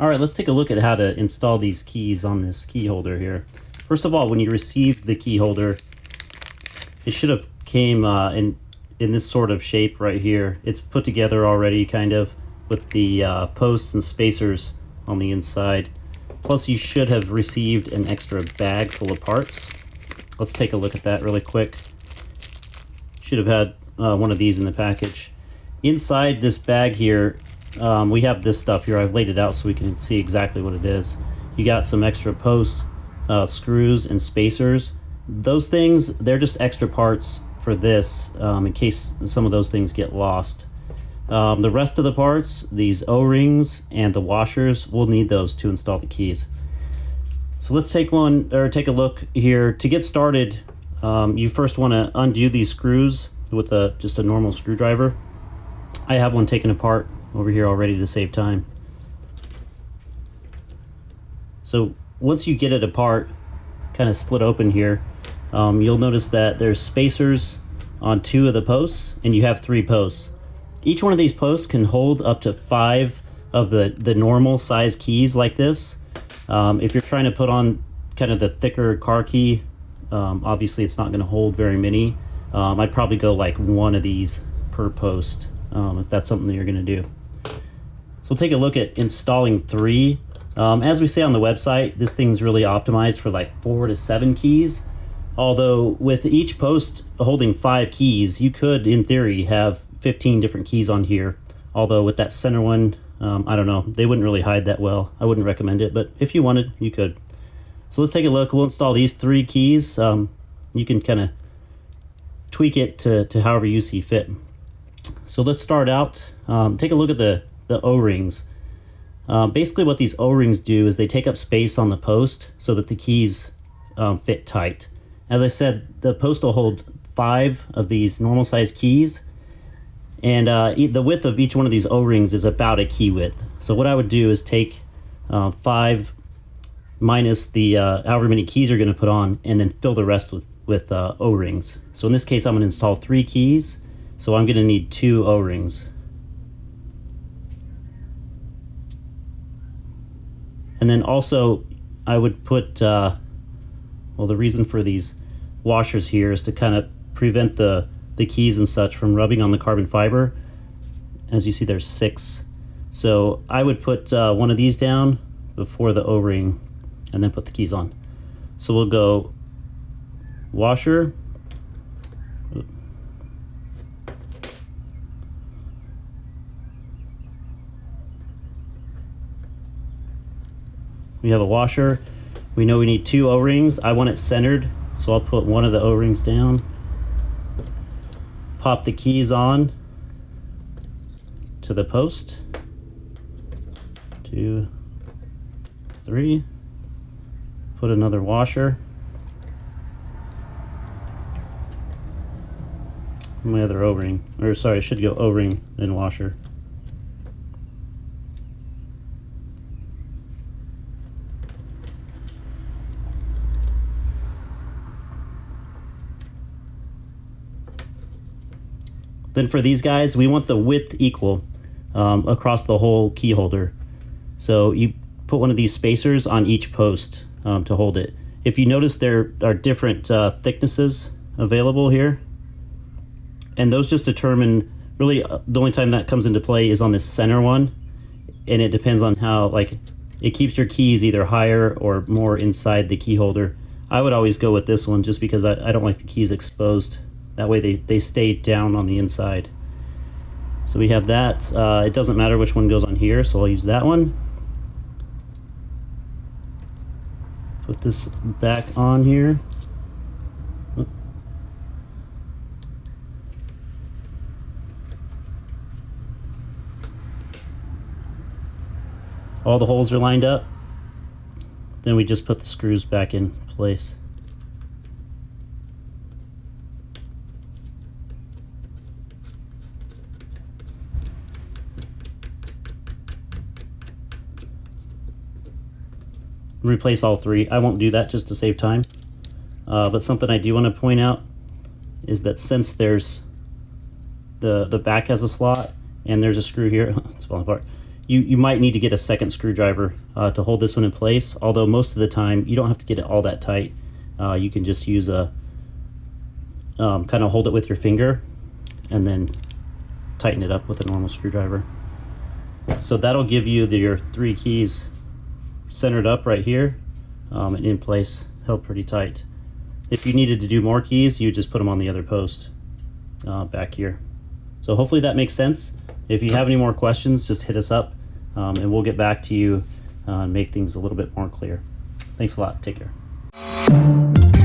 All right, let's take a look at how to install these keys on this key holder here. First of all, when you received the key holder, it should have came in this sort of shape right here. It's put together already, kind of, with the posts and spacers on the inside. Plus, you should have received an extra bag full of parts. Let's take a look at that really quick. Should have had one of these in the package. Inside this bag here, we have this stuff here. I've laid it out so we can see exactly what it is. You got some extra posts, screws, and spacers. Those things, they're just extra parts for this in case some of those things get lost. The rest of the parts, these O-rings and the washers, we'll need those to install the keys. So let's take a look here. To get started, you first want to undo these screws with just a normal screwdriver. I have one taken apart over here already to save time. So once you get it apart, kind of split open here, you'll notice that there's spacers on 2 of the posts, and you have 3 posts. Each one of these posts can hold up to 5 of the normal size keys like this. If you're trying to put on kind of the thicker car key, obviously it's not going to hold very many. I'd probably go like 1 of these per post if that's something that you're going to do. So we'll take a look at installing 3. As we say on the website, this thing's really optimized for like 4 to 7 keys. Although with each post holding 5 keys, you could, in theory, have 15 different keys on here. Although with that center one, I don't know, they wouldn't really hide that well. I wouldn't recommend it, but if you wanted, you could. So let's take a look. We'll install these 3 keys. You can kind of tweak it to however you see fit. So let's start out. Take a look at the O-rings. Basically what these O-rings do is they take up space on the post so that the keys fit tight. As I said, the post will hold 5 of these normal size keys, and the width of each one of these O-rings is about a key width. So what I would do is take 5 minus the however many keys you're going to put on, and then fill the rest with O-rings. So in this case, I'm going to install 3 keys, so I'm going to need 2 O-rings. And then also, I would put, well, the reason for these washers here is to kind of prevent the keys and such from rubbing on the carbon fiber. As you see, there's 6. So I would put one of these down before the O-ring and then put the keys on. So we'll go washer, we have a washer. We know we need 2 O-rings. I want it centered, so I'll put one of the O-rings down. Pop the keys on to the post. 2, 3. Put another washer. My other O-ring, or sorry, I should go O-ring then washer. Then for these guys, we want the width equal across the whole key holder. So you put one of these spacers on each post to hold it. If you notice, there are different thicknesses available here. And those just determine, really the only time that comes into play is on this center one. And it depends on how, like, it keeps your keys either higher or more inside the key holder. I would always go with this one just because I don't like the keys exposed. That way they stay down on the inside. So we have that. It doesn't matter which one goes on here, so I'll use that one. Put this back on here. All the holes are lined up. Then we just put the screws back in place. Replace all 3. I won't do that just to save time. But something I do want to point out is that since there's the back has a slot and there's a screw here, it's falling apart. You might need to get a second screwdriver to hold this one in place, although most of the time you don't have to get it all that tight. You can just use a kind of hold it with your finger and then tighten it up with a normal screwdriver. So that'll give you your 3 keys centered up right here and in place, held pretty tight. If you needed to do more keys, you just put them on the other post back here. So hopefully that makes sense. If you have any more questions, just hit us up and we'll get back to you and make things a little bit more clear. Thanks a lot. Take care.